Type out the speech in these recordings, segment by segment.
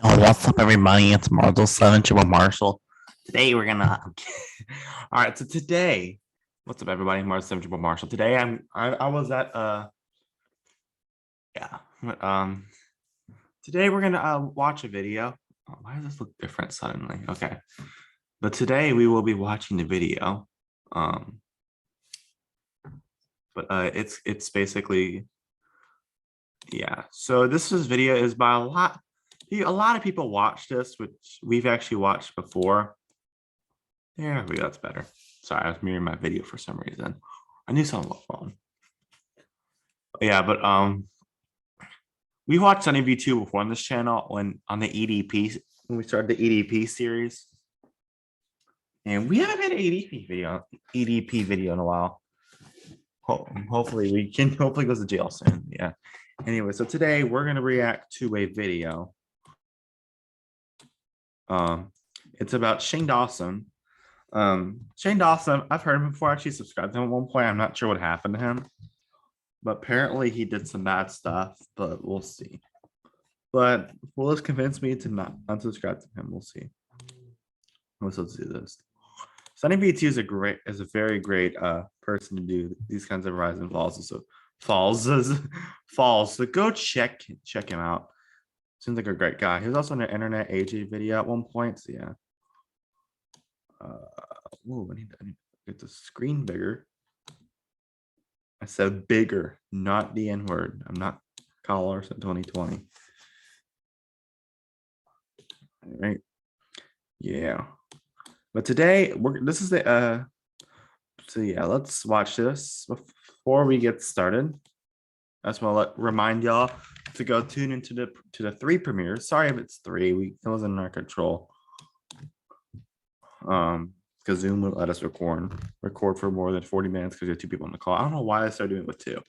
Yo, what's up, everybody? It's Marshall 7 Triple Marshall. Today we're gonna. All right, so today, what's up, everybody? Marshall 7 Triple Marshall. Today I was at yeah, today we're gonna watch a video. Oh, why does this look different suddenly? Okay, but today we will be watching the video. But it's basically So this video is by a lot. A lot of people watch this, which we've actually watched before. There we go, that's better. Sorry, I was mirroring my video for some reason. I knew something was wrong. Yeah, but we watched Sunny V2 before on this channel when we started the EDP series. And we haven't made an EDP video in a while. Hopefully we can goes to jail soon. Yeah. Anyway, so today we're gonna react to a video. It's about Shane Dawson. Shane Dawson, I've heard him before. I actually subscribed to him at one point. I'm not sure what happened to him, but apparently he did some bad stuff, but we'll see. But will this convince me to not unsubscribe to him? We'll see. Let's do this. Sunny V2 is a very great person to do these kinds of rise and falls. So falls. So go check him out. Seems like a great guy. He was also in an internet AJ video at one point. So yeah. I need to get the screen bigger. I said bigger, not the N word. I'm not Collars in 2020. All right. Yeah. But today this is the so yeah, let's watch this before we get started. I just want to remind y'all to go tune into the 3 premieres. Sorry if it's 3. It wasn't in our control. Because Zoom wouldn't let us record for more than 40 minutes because you have 2 people on the call. I don't know why I started doing it with 2.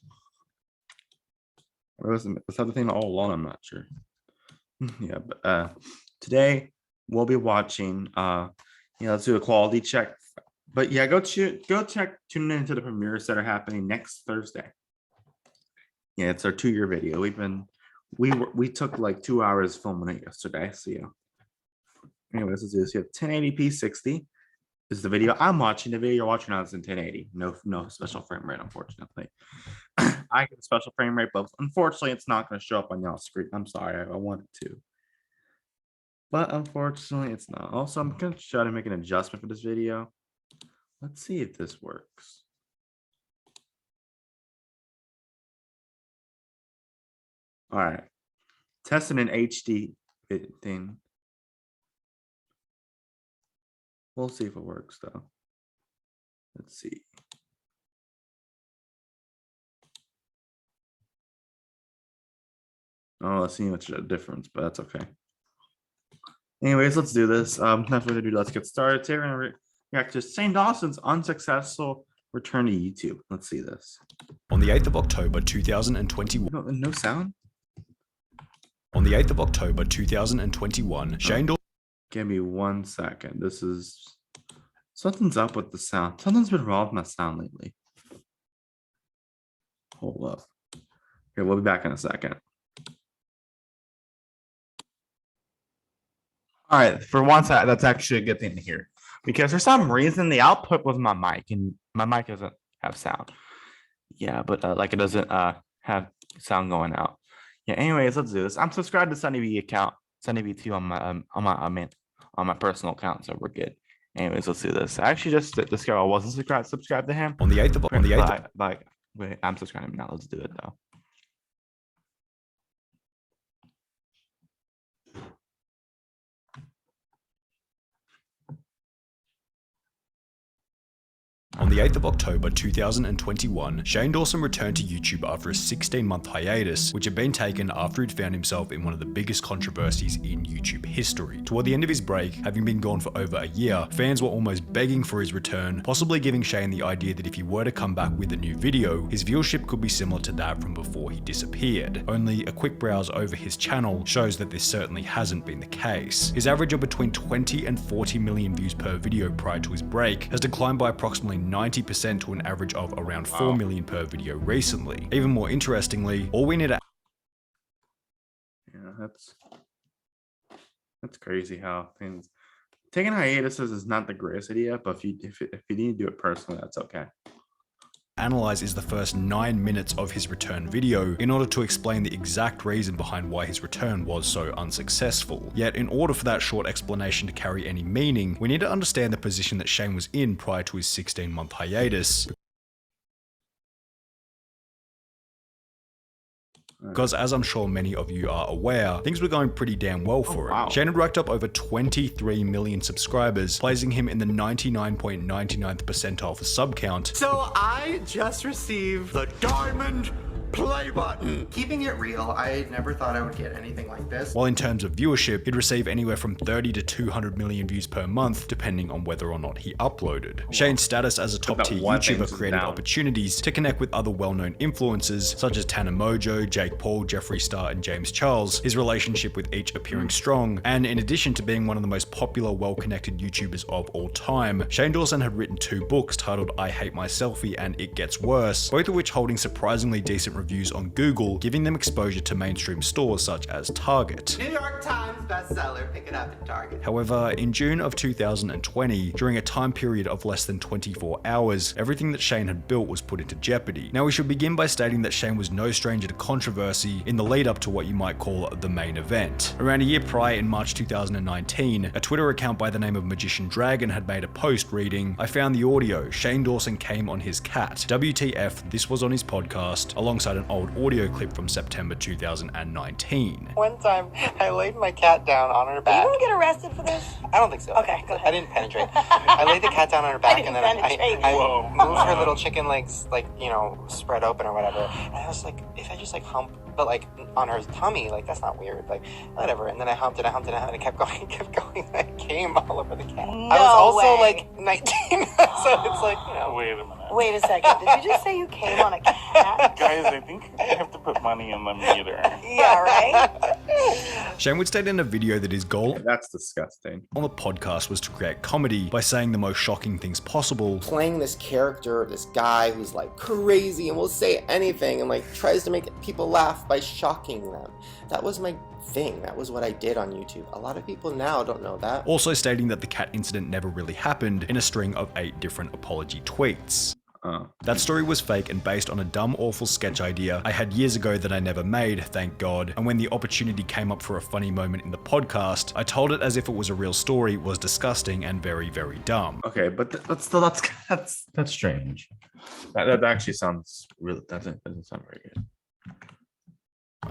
Was that the thing all along? I'm not sure. Yeah, but today we'll be watching. Let's do a quality check. But yeah, tune into the premieres that are happening next Thursday. Yeah, it's our 2-year video. We took like 2 hours filming it yesterday. So yeah. Anyways, let's do this. You have 1080p 60 is the video I'm watching. The video you're watching now is in 1080. No special frame rate, unfortunately. I get a special frame rate, but unfortunately, it's not going to show up on y'all's screen. I'm sorry, I wanted to, but unfortunately, it's not. Also, I'm going to try to make an adjustment for this video. Let's see if this works. All right, testing an HD thing. We'll see if it works though. Let's see. Oh, let's see much of a difference, but that's okay. Anyways, let's do this. Enough to do. Let's get started. Today we're gonna react to Shane Dawson's unsuccessful return to YouTube. Let's see this. On the 8th of October 2021. No sound? On the 8th of October 2021, Shane Dawson. Give me 1 second. Something's up with the sound. Something's been wrong with my sound lately. Hold up. Okay, we'll be back in a second. All right, for once, that's actually a good thing to hear, because for some reason the output was my mic, and my mic doesn't have sound. Yeah, but like it doesn't have sound going out. Yeah. Anyways, let's do this. I'm subscribed to Sunny V account, Sunny V2 on my personal account, so we're good. Anyways, let's do this. I actually just discovered I wasn't subscribed to him. On the 8th of wait, I'm subscribed now. Let's do it though. On the 8th of October 2021, Shane Dawson returned to YouTube after a 16-month hiatus, which had been taken after he'd found himself in one of the biggest controversies in YouTube history. Toward the end of his break, having been gone for over a year, fans were almost begging for his return, possibly giving Shane the idea that if he were to come back with a new video, his viewership could be similar to that from before he disappeared. Only a quick browse over his channel shows that this certainly hasn't been the case. His average of between 20 and 40 million views per video prior to his break has declined by approximately 90% to an average of around 4 million per video recently. Even more interestingly, all we need to... Yeah, that's... That's crazy how things taking hiatuses is not the greatest idea, but if you need to do it personally, that's okay. Analyze is the first 9 minutes of his return video in order to explain the exact reason behind why his return was so unsuccessful. Yet in order for that short explanation to carry any meaning, we need to understand the position that Shane was in prior to his 16-month hiatus. Because as I'm sure many of you are aware, things were going pretty damn well for him. Shane had racked up over 23 million subscribers, placing him in the 99.99th percentile for sub count. So I just received the diamond play button. Keeping it real, I never thought I would get anything like this. While in terms of viewership, he'd receive anywhere from 30 to 200 million views per month, depending on whether or not he uploaded. Shane's status as a top-tier YouTuber created opportunities to connect with other well-known influencers, such as Tana Mojo, Jake Paul, Jeffree Star, and James Charles, his relationship with each appearing strong, and in addition to being one of the most popular, well-connected YouTubers of all time, Shane Dawson had written 2 books titled I Hate My Selfie and It Gets Worse, both of which holding surprisingly decent reviews on Google, giving them exposure to mainstream stores such as Target. New York Times bestseller, pick it up at Target. However, in June of 2020, during a time period of less than 24 hours, everything that Shane had built was put into jeopardy. Now we should begin by stating that Shane was no stranger to controversy in the lead up to what you might call the main event. Around a year prior, in March 2019, a Twitter account by the name of Magician Dragon had made a post reading, I found the audio, Shane Dawson came on his cat. WTF, this was on his podcast, alongside an old audio clip from September 2019. One time, I laid my cat down on her back. Are you gonna get arrested for this? I don't think so. Okay, go ahead. I didn't penetrate. I laid the cat down on her back and then I moved her little chicken legs, like, you know, spread open or whatever. And I was like, if I just like hump, but like on her tummy, like that's not weird, like whatever. And then I humped it, and it kept going, and I came all over the cat. No I was also way. like 19, so it's like, you know. Wait a minute. Wait a second. Did you just say you came on a cat? Guys, I think I have to put money in the meter. Yeah, right? Shane would state in a video that his goal That's disgusting. on the podcast was to create comedy by saying the most shocking things possible, Playing this character, this guy who's like crazy and will say anything and like tries to make people laugh by shocking them. That was my thing. That was what I did on YouTube. A lot of people now don't know that. also stating that the cat incident never really happened in a string of 8 different apology tweets. That story was fake and based on a dumb, awful sketch idea I had years ago that I never made, thank God, and when the opportunity came up for a funny moment in the podcast, I told it as if it was a real story, was disgusting and very, very dumb. Okay, but that's strange. That actually sounds really that doesn't sound very good.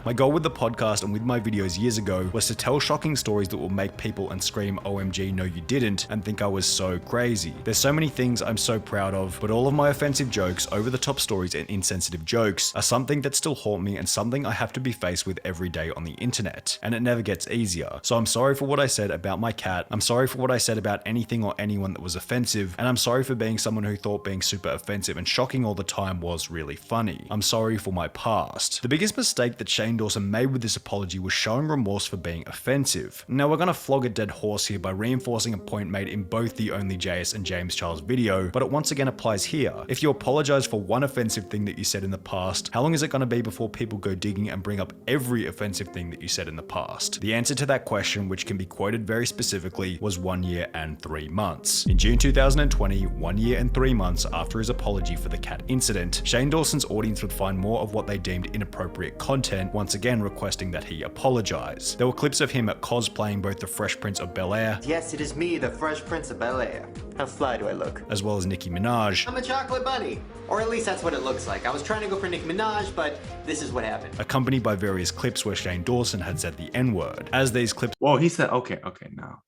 My goal with the podcast and with my videos years ago was to tell shocking stories that will make people and scream OMG no you didn't and think I was so crazy. There's so many things I'm so proud of, but all of my offensive jokes, over the top stories and insensitive jokes are something that still haunt me and something I have to be faced with every day on the internet, and it never gets easier. So I'm sorry for what I said about my cat, I'm sorry for what I said about anything or anyone that was offensive, and I'm sorry for being someone who thought being super offensive and shocking all the time was really funny. I'm sorry for my past. The biggest mistake that Shane Dawson made with this apology was showing remorse for being offensive. Now we're gonna flog a dead horse here by reinforcing a point made in both the Only JS and James Charles video, but it once again applies here. If you apologize for one offensive thing that you said in the past, how long is it gonna be before people go digging and bring up every offensive thing that you said in the past? The answer to that question, which can be quoted very specifically, was 1 year and 3 months. In June 2020, 1 year and 3 months after his apology for the cat incident, Shane Dawson's audience would find more of what they deemed inappropriate content, once again requesting that he apologize. There were clips of him cosplaying both the Fresh Prince of Bel-Air, Yes, it is me, the Fresh Prince of Bel-Air. How fly do I look? as well as Nicki Minaj, I'm a chocolate bunny. Or at least that's what it looks like. I was trying to go for Nicki Minaj, but this is what happened. accompanied by various clips where Shane Dawson had said the N-word. As these clips Well, he said okay, now.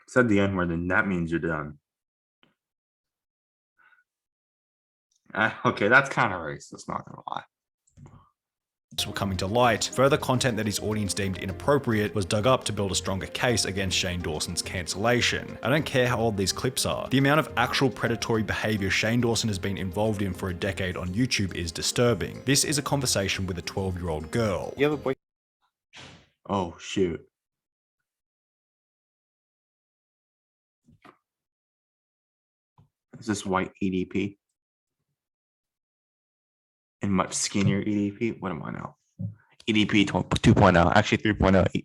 Said the N-word, then that means you're done. Okay, that's kind of racist, not gonna lie. were coming to light, further content that his audience deemed inappropriate was dug up to build a stronger case against Shane Dawson's cancellation. I don't care how old these clips are. The amount of actual predatory behavior Shane Dawson has been involved in for a decade on YouTube is disturbing. This is a conversation with a 12-year-old girl. You have a boy? Oh shoot. Is this white EDP? And much skinnier EDP? What am I now? EDP 2.0, actually 3.0.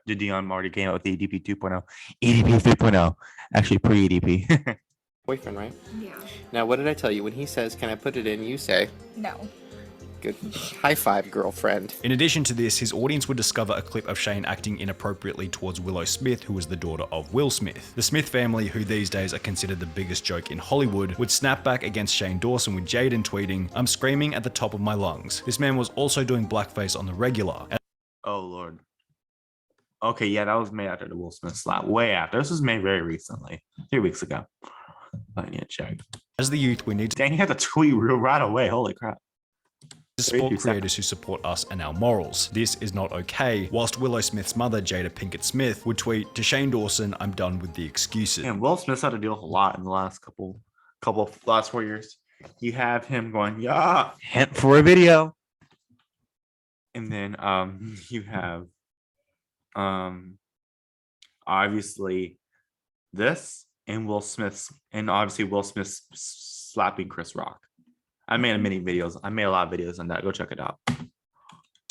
Gideon already came out with the EDP 2.0. EDP 3.0, actually pre-EDP. Boyfriend, right? Yeah. Now, what did I tell you? When he says, "Can I put it in?" you say, No. "Good, high five, girlfriend." In addition to this, his audience would discover a clip of Shane acting inappropriately towards Willow Smith, who was the daughter of Will Smith. The Smith family, who these days are considered the biggest joke in Hollywood, would snap back against Shane Dawson with Jaden tweeting, "I'm screaming at the top of my lungs." This man was also doing blackface on the regular. Oh Lord. Okay, yeah, that was made after the Will Smith slap. Way after. This was made very recently, 3 weeks ago. I need to check. As the youth, we need to Dang, you had to tweet right away. Holy crap. support creators who support us and our morals. This is not okay. Whilst Willow Smith's mother, Jada Pinkett Smith, would tweet, "To Shane Dawson, I'm done with the excuses." And Will Smith's had to deal with a lot in the last last 4 years. You have him going, yeah, hint for a video. And then you have obviously this and Will Smith's slapping Chris Rock. I made many videos. I made a lot of videos on that. Go check it out.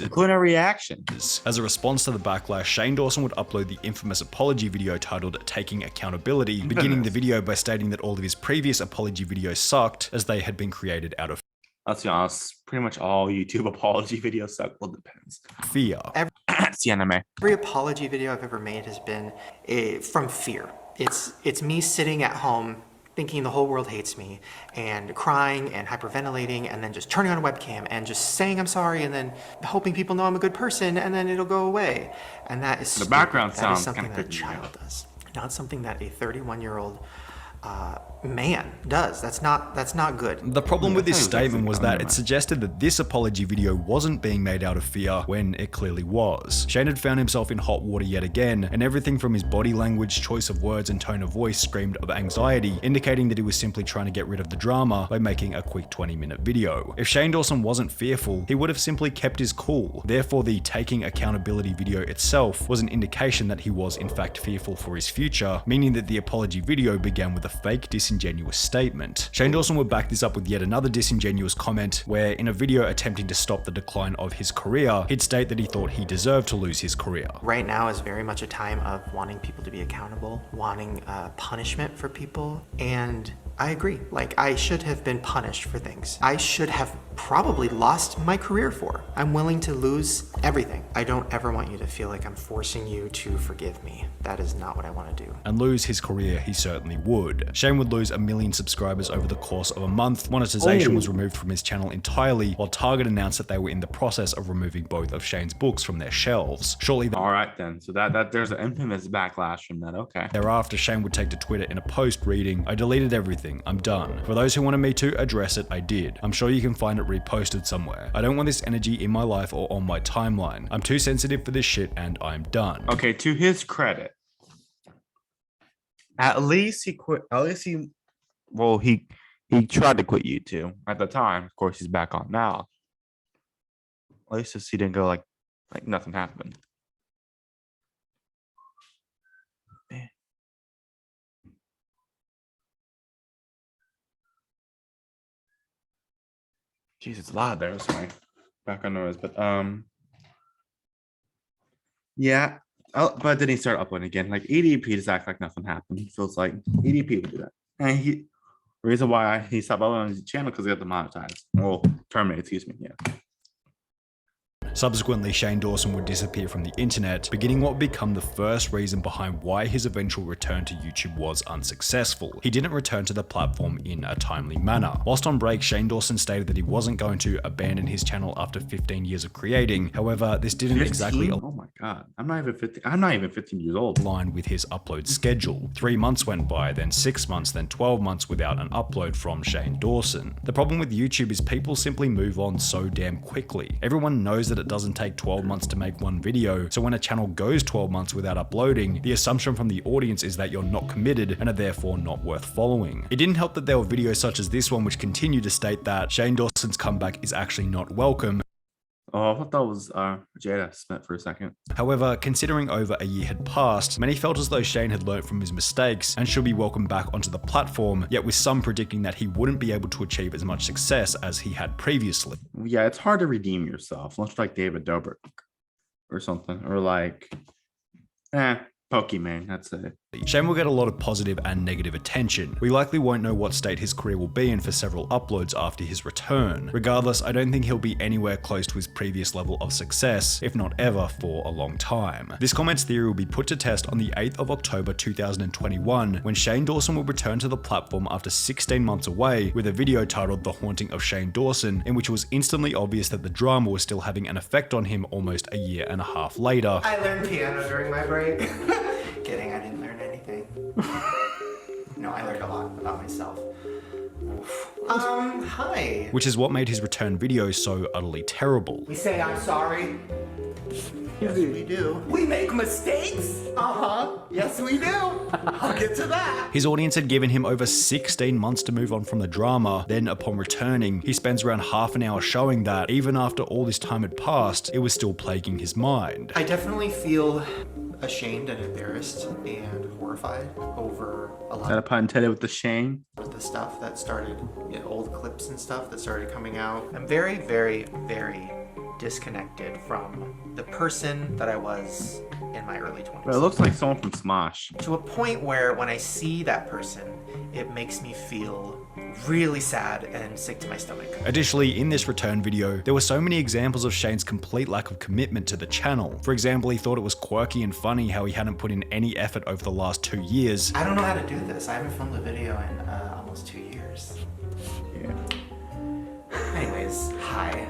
Including a reaction. As a response to the backlash, Shane Dawson would upload the infamous apology video titled "Taking Accountability," beginning the video by stating that all of his previous apology videos sucked as they had been created out of Let's be honest, pretty much all YouTube apology videos suck. Well, it depends. fear. It's the anime. Every apology video I've ever made has been from fear. It's me sitting at home thinking the whole world hates me and crying and hyperventilating and then just turning on a webcam and just saying I'm sorry and then hoping people know I'm a good person and then it'll go away. And that is The background that sounds is something kinda that a creepy. child does, not something that a 31-year-old man does. That's not good. The problem with this Yeah, statement was that it exactly. suggested that this apology video wasn't being made out of fear when it clearly was. Shane had found himself in hot water yet again, and everything from his body language, choice of words, and tone of voice screamed of anxiety, indicating that he was simply trying to get rid of the drama by making a quick 20-minute video. If Shane Dawson wasn't fearful, he would have simply kept his cool. Therefore, the taking accountability video itself was an indication that he was in fact fearful for his future, meaning that the apology video began with a fake, disingenuous statement. Shane Dawson would back this up with yet another disingenuous comment, where in a video attempting to stop the decline of his career, he'd state that he thought he deserved to lose his career. Right now is very much a time of wanting people to be accountable, wanting punishment for people, and I agree. Like, I should have been punished for things I should have probably lost my career for. I'm willing to lose everything. I don't ever want you to feel like I'm forcing you to forgive me. That is not what I want to do. And lose his career he certainly would. Shane would lose 1 million subscribers over the course of a month. Monetization was removed from his channel entirely, while Target announced that they were in the process of removing both of Shane's books from their shelves. Shortly All right, then. So that there's an infamous backlash from that. Okay. thereafter, Shane would take to Twitter in a post reading, "I deleted everything. I'm done. For those who wanted me to address it, I did. I'm sure you can find it reposted somewhere. I don't want this energy in my life or on my timeline. I'm too sensitive for this shit and I'm done." Okay, to his credit, at least he quit. At least he tried to quit YouTube at the time. Of course, he's back on now. At least he didn't go like nothing happened. Man. Jeez, it's loud there. Sorry, background noise, but yeah. Oh, but then he started uploading again. Like EDP just act like nothing happened. It feels like EDP would do that. And the reason why he stopped uploading on his channel because he had to monetize. Well, terminate, excuse me. Yeah. Subsequently, Shane Dawson would disappear from the internet, beginning what would become the first reason behind why his eventual return to YouTube was unsuccessful. He didn't return to the platform in a timely manner. Whilst on break, Shane Dawson stated that he wasn't going to abandon his channel after 15 years of creating. However, this didn't 15? exactly Oh my god. I'm not even 15. I'm not even 15 years old. align with his upload schedule. 3 months went by, then 6 months, then 12 months without an upload from Shane Dawson. The problem with YouTube is people simply move on so damn quickly. Everyone knows that it doesn't take 12 months to make one video, so when a channel goes 12 months without uploading, the assumption from the audience is that you're not committed and are therefore not worth following. It didn't help that there were videos such as this one which continue to state that Shane Dawson's comeback is actually not welcome. Oh, I thought that was Jada Smith for a second. However, considering over a year had passed, many felt as though Shane had learnt from his mistakes and should be welcomed back onto the platform, yet with some predicting that he wouldn't be able to achieve as much success as he had previously. Yeah, it's hard to redeem yourself, much like David Dobrik or something, or like, Pokemon, that's it. Shane will get a lot of positive and negative attention. We likely won't know what state his career will be in for several uploads after his return. Regardless, I don't think he'll be anywhere close to his previous level of success, if not ever, for a long time. This comment's theory will be put to test on the 8th of October 2021, when Shane Dawson will return to the platform after 16 months away with a video titled The Haunting of Shane Dawson, in which it was instantly obvious that the drama was still having an effect on him almost a year and a half later. I learned piano during my break. Kidding, I didn't learn anything. No, I learned a lot about myself. Hi. Which is what made his return video so utterly terrible. We say I'm sorry. Yes, we do. We make mistakes? Uh-huh. Yes, we do. I'll get to that. His audience had given him over 16 months to move on from the drama. Then, upon returning, he spends around half an hour showing that, even after all this time had passed, it was still plaguing his mind. I definitely feel ashamed and embarrassed and horrified over a lot That a pun intended with the shame? of the stuff that started, old clips and stuff that started coming out. I'm very, very, very disconnected from the person that I was in my early 20s. But it looks like someone from Smosh. To a point where when I see that person, it makes me feel really sad and sick to my stomach. Additionally, in this return video, there were so many examples of Shane's complete lack of commitment to the channel. For example, he thought it was quirky and funny how he hadn't put in any effort over the last 2 years. I don't know how to do this. I haven't filmed a video in almost 2 years. Yeah. Anyways, hi.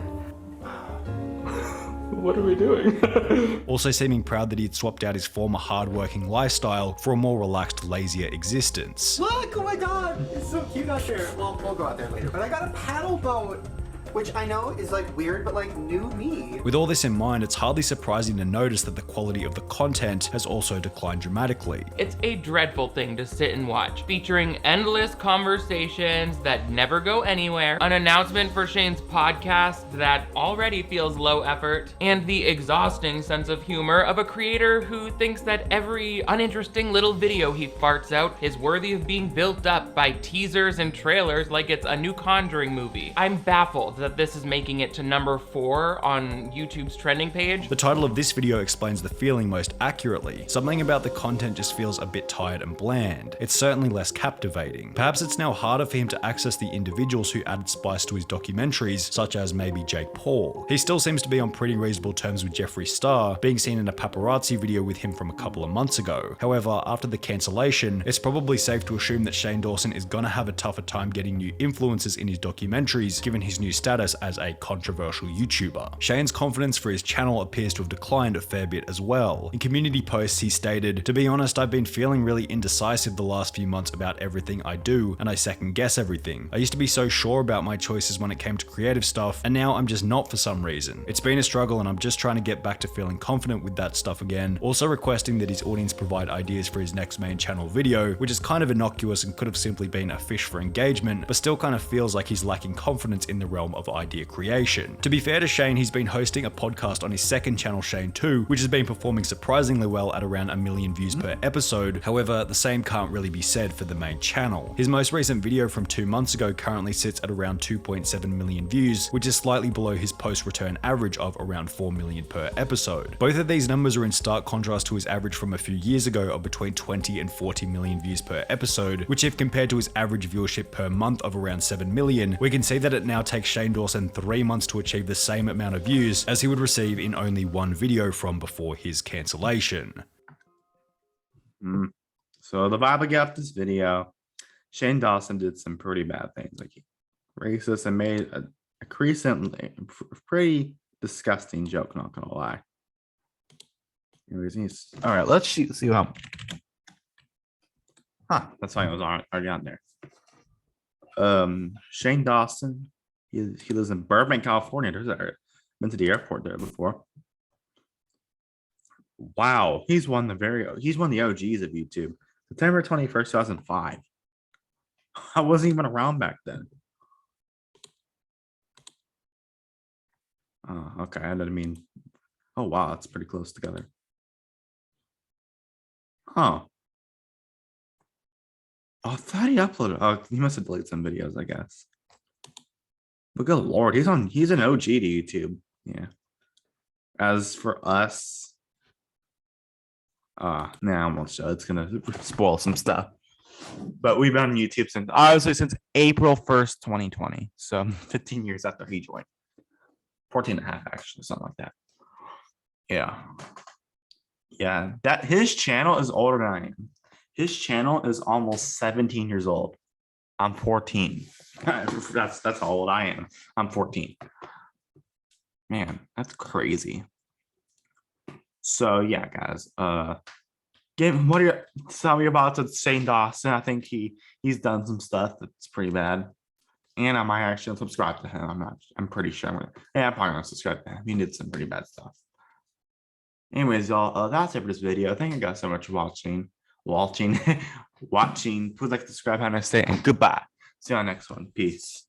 What are we doing? Also seeming proud that he had swapped out his former hard-working lifestyle for a more relaxed, lazier existence. Look, oh my god, it's so cute out there. Well, we'll go out there later. But I got a paddle boat, which I know is like weird, but like new me. With all this in mind, it's hardly surprising to notice that the quality of the content has also declined dramatically. It's a dreadful thing to sit and watch, featuring endless conversations that never go anywhere, an announcement for Shane's podcast that already feels low effort, and the exhausting sense of humor of a creator who thinks that every uninteresting little video he farts out is worthy of being built up by teasers and trailers like it's a new Conjuring movie. I'm baffled that this is making it to number 4 on YouTube's trending page. The title of this video explains the feeling most accurately. Something about the content just feels a bit tired and bland. It's certainly less captivating. Perhaps it's now harder for him to access the individuals who added spice to his documentaries, such as maybe Jake Paul. He still seems to be on pretty reasonable terms with Jeffree Star, being seen in a paparazzi video with him from a couple of months ago. However, after the cancellation, it's probably safe to assume that Shane Dawson is gonna have a tougher time getting new influences in his documentaries, given his new status as a controversial YouTuber. Shane's confidence for his channel appears to have declined a fair bit as well. In community posts, he stated, "To be honest, I've been feeling really indecisive the last few months about everything I do, and I second guess everything. I used to be so sure about my choices when it came to creative stuff, and now I'm just not for some reason. It's been a struggle, and I'm just trying to get back to feeling confident with that stuff again." Also requesting that his audience provide ideas for his next main channel video, which is kind of innocuous and could have simply been a fish for engagement, but still kind of feels like he's lacking confidence in the realm of idea creation. To be fair to Shane, he's been hosting a podcast on his second channel, Shane 2, which has been performing surprisingly well at around 1 million views per episode. However, the same can't really be said for the main channel. His most recent video from 2 months ago currently sits at around 2.7 million views, which is slightly below his post-return average of around 4 million per episode. Both of these numbers are in stark contrast to his average from a few years ago of between 20 and 40 million views per episode, which if compared to his average viewership per month of around 7 million, we can see that it now takes Shane Dawson 3 months to achieve the same amount of views as he would receive in only one video from before his cancellation. So the vibe I got this video, Shane Dawson did some pretty bad things, like racist, and made a pretty disgusting joke, not gonna lie. Anyways, all right, let's see how. That's why it was already on there. Shane Dawson, he lives in Burbank, California. Been to the airport there before. Wow, he's one of the OGs of YouTube. September 21st, 2005. I wasn't even around back then. Oh, okay. I didn't mean. Oh wow, it's pretty close together. Huh. Oh, I thought he uploaded. Oh, he must have deleted some videos, I guess. But good lord, he's an OG to YouTube. Yeah. As for us, nah, I won't show. It's gonna spoil some stuff. But we've been on YouTube since obviously since April 1st, 2020. So 15 years after he joined. 14 and a half, actually, something like that. Yeah. Yeah, that his channel is older than I am. His channel is almost 17 years old. I'm 14. That's how old I am. I'm 14. Man, that's crazy. So yeah, guys. What are your tell me about to Shane Dawson? I think he's done some stuff that's pretty bad. And I might actually subscribe to him. I'm pretty sure I'm probably gonna subscribe to him. He did some pretty bad stuff. Anyways, y'all, that's it for this video. Thank you guys so much for watching. Please like, subscribe, have a nice day, and goodbye. See you on the next one. Peace.